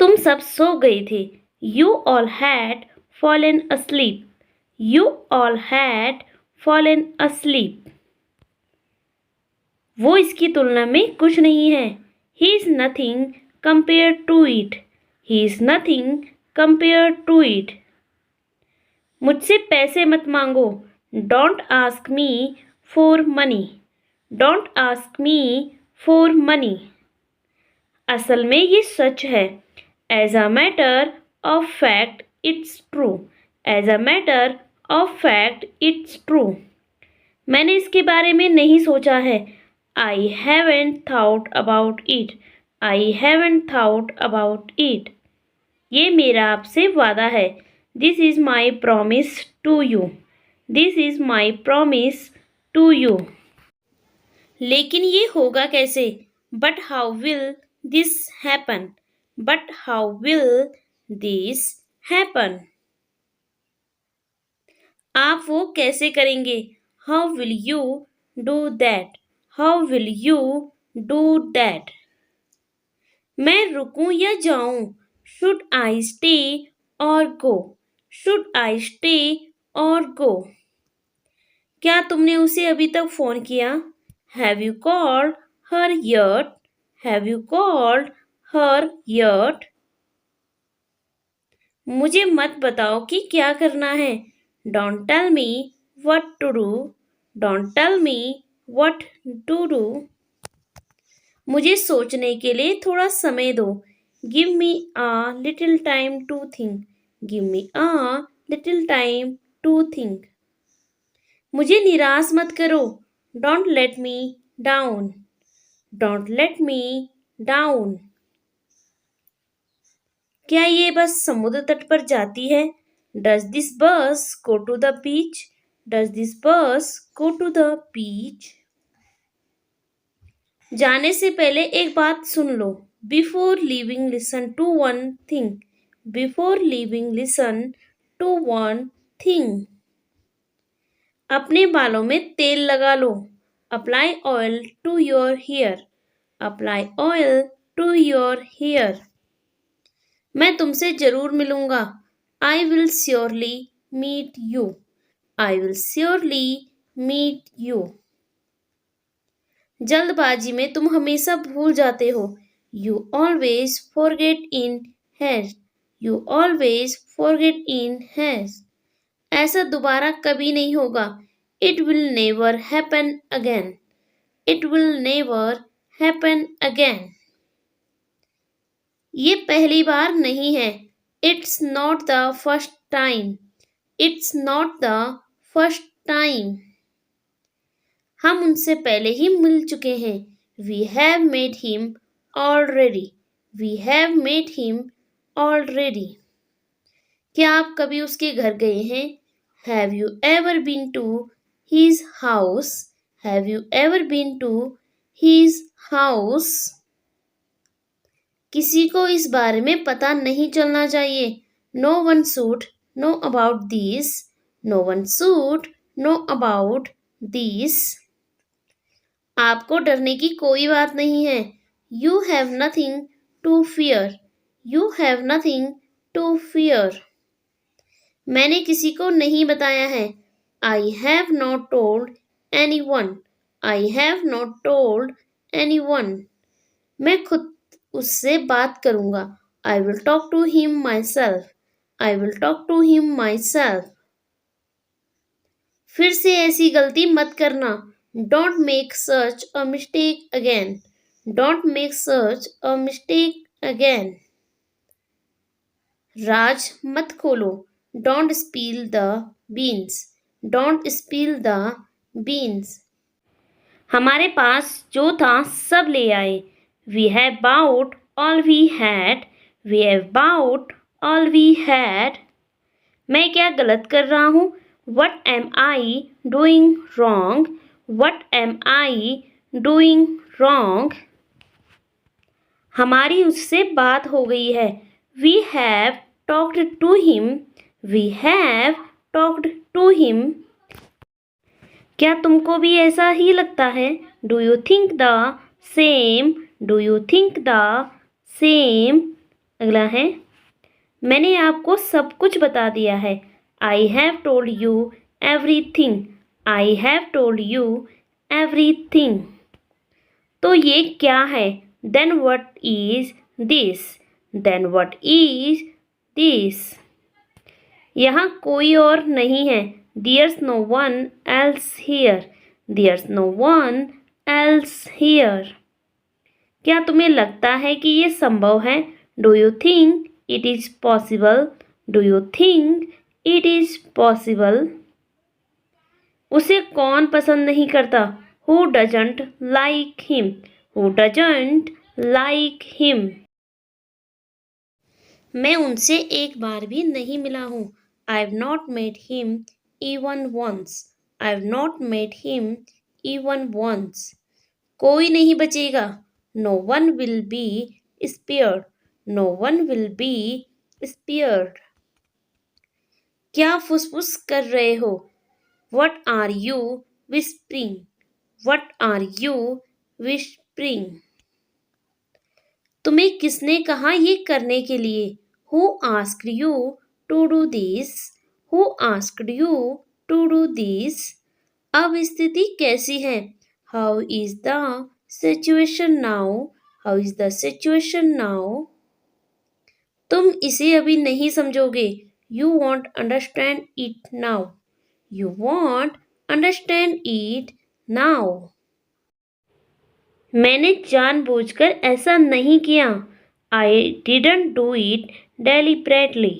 तुम सब सो गए थे। You all had fallen asleep. You all had fallen asleep. वो इसकी तुलना में कुछ नहीं है। He is nothing compared to it. He is nothing compared to it. मुझसे पैसे मत मांगो। Don't ask me for money. Don't ask me for money. असल में ये सच है। As a matter of fact, it's true. As a matter of fact, it's true. मैंने इसके बारे में नहीं सोचा है। I haven't thought about it. I haven't thought about it. ये मेरा आपसे वादा है। This is my promise to you. This is my promise to you. लेकिन ये होगा कैसे? But how will this happen? But how will this happen? आप वो कैसे करेंगे? How will you do that? How will you do that? मैं रुकूं या जाऊं? Should I stay or go? Should I stay or go? क्या तुमने उसे अभी तक फोन किया? Have you called her yet? Have you called her yet? मुझे मत बताओ कि क्या करना है। Don't tell me what to do. Don't tell me what to do. मुझे सोचने के लिए थोड़ा समय दो। Give me a little time to think. Give me a little time to think. मुझे निराश मत करो। Don't let me down. Don't let me down. क्या ये बस समुद्र तट पर जाती है? Does this bus go to the beach? Does this bus go to the beach? जाने से पहले एक बात सुन लो। Before leaving, listen to one thing. Before leaving, listen to one thing. अपने बालों में तेल लगा लो। Apply oil to your hair. Apply oil to your hair. मैं तुमसे जरूर मिलूंगा। I will surely meet you. I will surely meet you. जल्दबाजी में तुम हमेशा भूल जाते हो। You always forget in haste. You always forget in haste. ऐसा दोबारा कभी नहीं होगा। It will never happen again. It will never happen again. ये पहली बार नहीं है। It's not the first time. It's not the first time. हम उनसे पहले ही मिल चुके हैं। We have met him already. We have met him already. क्या आप कभी उसके घर गए हैं? Have you ever been to his house? Have you ever been to his house? किसी को इस बारे में पता नहीं चलना चाहिए। No one should know about this. No one should know about this. आपको डरने की कोई बात नहीं है। You have nothing to fear. You have nothing to fear. मैंने किसी को नहीं बताया है। I have not told anyone. I have not told anyone. मैं खुद उससे बात करूंगा। I will talk to him myself. I will talk to him myself. फिर से ऐसी गलती मत करना। Don't make such a mistake again. Don't make such a mistake again. राज मत खोलो। Don't spill the beans. Don't spill the beans. हमारे पास जो था सब ले आए। We have bought all we had. We have bought all we had. मैं क्या गलत कर रहा हूँ? What am I doing wrong? What am I doing wrong? हमारी उससे बात हो गई है। We have talked to him. We have talked to him. क्या तुमको भी ऐसा ही लगता है? Do you think the same? Do you think the same? अगला है, मैंने आपको सब कुछ बता दिया है। I have told you everything. I have told you everything. तो ये क्या है? Then what is this? Then what is this? यहाँ कोई और नहीं है। There's no one else here. There's no one else here. क्या तुम्हें लगता है कि ये संभव है? Do you think it is possible? Do you think it is possible? उसे कौन पसंद नहीं करता? Who doesn't like him? Who doesn't like him? मैं उनसे एक बार भी नहीं मिला हूँ। I've not met him even once. I've not met him even once. कोई नहीं बचेगा। No one will be spared. No one will be spared. क्या फुसफुस कर रहे हो? What are you whispering? What are you whispering? तुम्हें किसने कहा ये करने के लिए? Who asked you to do this? Who asked you to do this? अब स्थिति कैसी है? How is the situation now? How is the situation now? तुम इसे अभी नहीं समझोगे। You won't understand it now. You won't understand it now. मैंने जानबूझकर ऐसा नहीं किया। I didn't do it deliberately.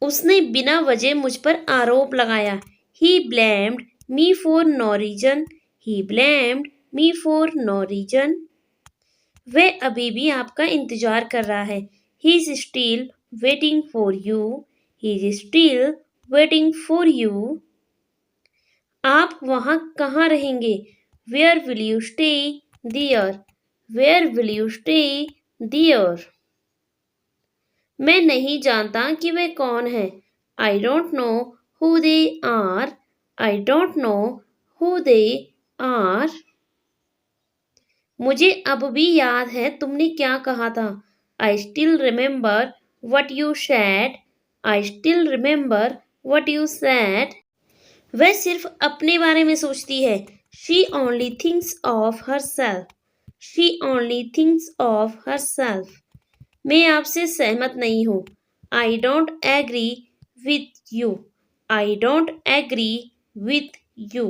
उसने बिना वजह मुझ पर आरोप लगाया। He blamed me for no reason. He blamed me for no reason. वह अभी भी आपका इंतजार कर रहा है। He is still waiting for you. He is still waiting for you. आप वहाँ कहाँ रहेंगे? Where will you stay there? Where will you stay there? मैं नहीं जानता कि वे कौन है। I don't know who they are. I don't know who they are. मुझे अब भी याद है तुमने क्या कहा था। I still remember what you said. I still remember what you said. वह सिर्फ अपने बारे में सोचती है। She only thinks of herself. She only thinks of herself. मैं आपसे सहमत नहीं हूँ। I don't agree with you. I don't agree with you.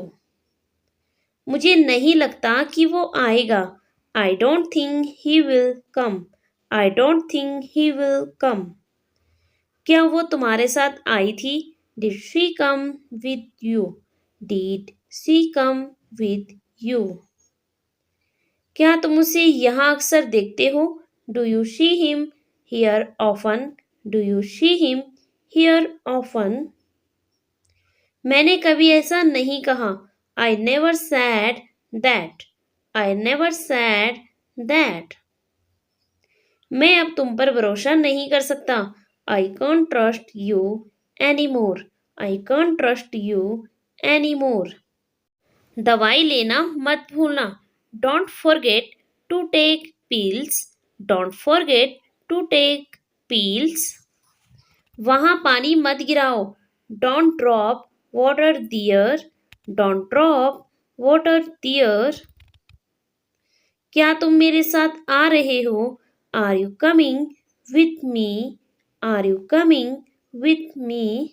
मुझे नहीं लगता कि वो आएगा। I don't think he will come. I don't think he will come. क्या वो तुम्हारे साथ आई थी? Did she come with you? Did she come with you? क्या तुम उसे यहाँ अक्सर देखते हो? Do you see him here often? Do you see him here often? मैंने कभी ऐसा नहीं कहा। I never said that. I never said that. मैं अब तुम पर भरोसा नहीं कर सकता। I can't trust you anymore. I can't trust you anymore. दवाई लेना मत भूलना। Don't forget to take pills. Don't forget to take pills. वहाँ पानी मत गिराओ। Don't drop water there. Don't drop water there. क्या तुम मेरे साथ आ रहे हो? Are you coming with me? Are you coming with me?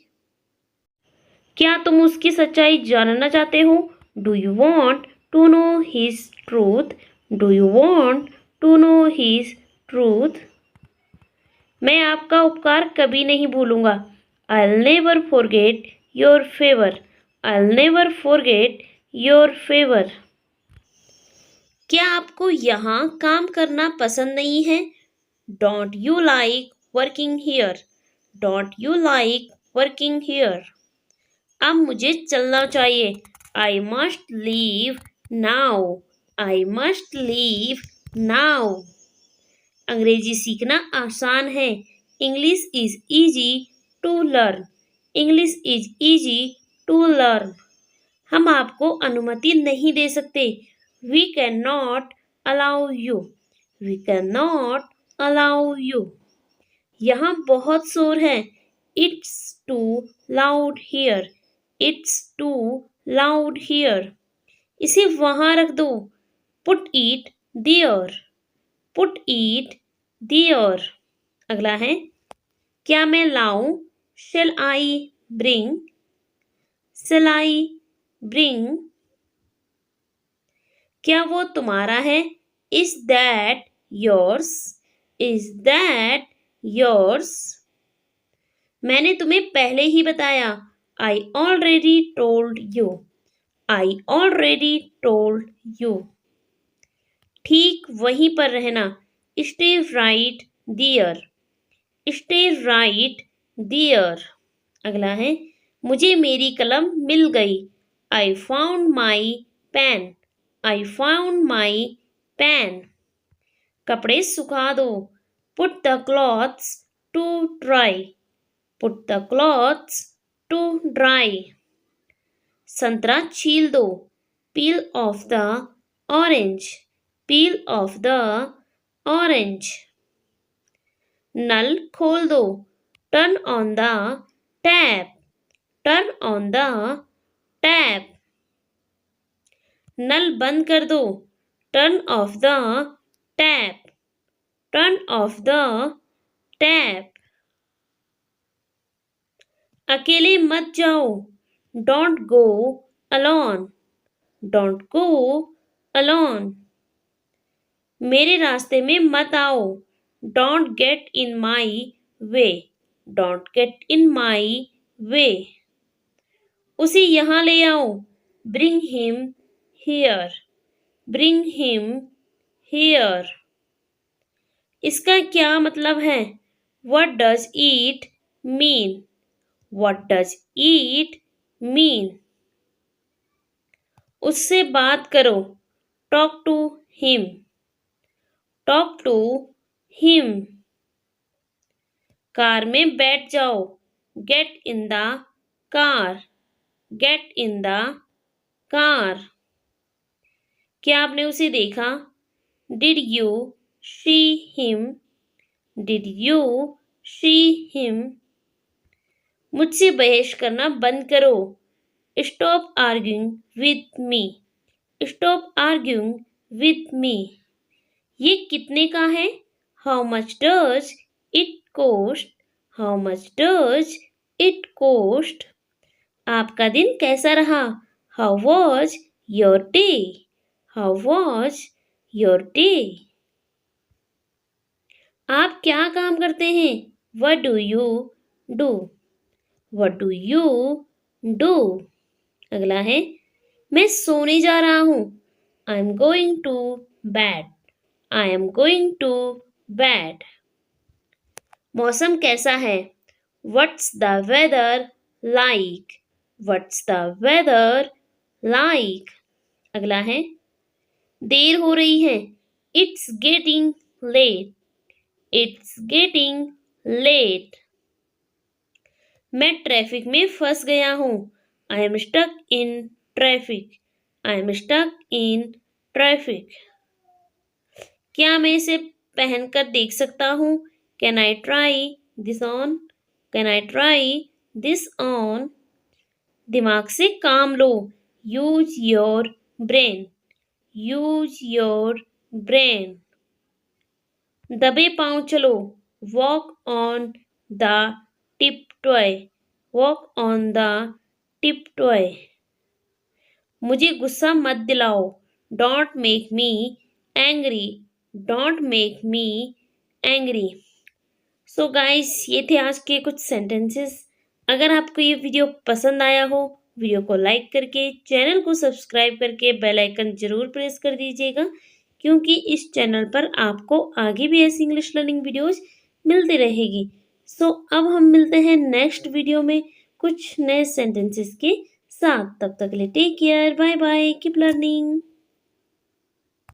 क्या तुम उसकी सच्चाई जानना चाहते हो? Do you want to know his truth? Do you want to know his truth? मैं आपका उपकार कभी नहीं भूलूंगा। I'll never forget your favor. I'll never forget your favor. क्या आपको यहाँ काम करना पसंद नहीं है? Don't you like working here? Don't you like working here? अब मुझे चलना चाहिए। I must leave now. I must leave now. अंग्रेजी सीखना आसान है। English is easy to learn. English is easy to learn. हम आपको अनुमति नहीं दे सकते। We cannot allow you. We cannot allow you. यहाँ बहुत शोर है. It's too loud here. It's too loud here. इसे वहाँ रख दो. Put it there. Put it there. अगला है, क्या मैं लाऊं? Shall I bring? Shall I bring? क्या वो तुम्हारा है? Is that yours? Is that yours? मैंने तुम्हें पहले ही बताया. I already told you. I already told you. ठीक वहीं पर रहना. Stay right there. Stay right there. अगला है, मुझे मेरी कलम मिल गई. I found my pen. I found my pen. कपड़े सुखा दो. Put the clothes to dry. Put the clothes to dry. संतरा छील दो. Peel off the orange. Peel off the orange. नल खोल दो. Turn on the tap. Turn on the tap. नल बंद कर दो. Turn off the tap. Turn off the tap. अकेले मत जाओ. Don't go alone. Don't go alone. मेरे रास्ते में मत आओ. Don't get in my way. Don't get in my way. उसे यहाँ ले आओ. Bring him here. Bring him here. इसका क्या मतलब है? What does it mean? What does it mean? उससे बात करो. Talk to him. Talk to him. Car में बैठ जाओ. Get in the car. Get in the car. क्या आपने उसे देखा? Did you see him? Did you see him? मुझसे बहस करना बंद करो. Stop arguing with me. Stop arguing with me. ये कितने का है? How much does it cost? How much does it cost? आपका दिन कैसा रहा? How was your day? How was your day? आप क्या काम करते हैं? What do you do? What do you do? अगला है, मैं सोने जा रहा हूँ. I am going to bed. I am going to bed. मौसम कैसा है? What's the weather like? What's the weather like? अगला है, देर हो रही है. It's getting late. It's getting late. मैं ट्रैफिक में फंस गया हूँ. I am stuck in traffic. I am stuck in traffic. क्या मैं इसे पहनकर देख सकता हूँ? Can I try this on? Can I try this on? दिमाग से काम लो. Use your brain. Use your brain. दबे पांव चलो. Walk on the tiptoe. Walk on the tiptoe. मुझे गुस्सा मत दिलाओ. Don't make me angry. Don't make me angry. So guys, ये थे आज के कुछ सेंटेंसेस. अगर आपको ये वीडियो पसंद आया हो, वीडियो को लाइक करके, चैनल को सब्सक्राइब करके बेल आइकन जरूर प्रेस कर दीजिएगा, क्योंकि इस चैनल पर आपको आगे भी ऐसी इंग्लिश लर्निंग वीडियोस मिलती रहेगी. सो अब हम मिलते हैं नेक्स्ट वीडियो में कुछ नए सेंटेंसेस के साथ. तब तक के लिए take care. Bye bye. Keep learning.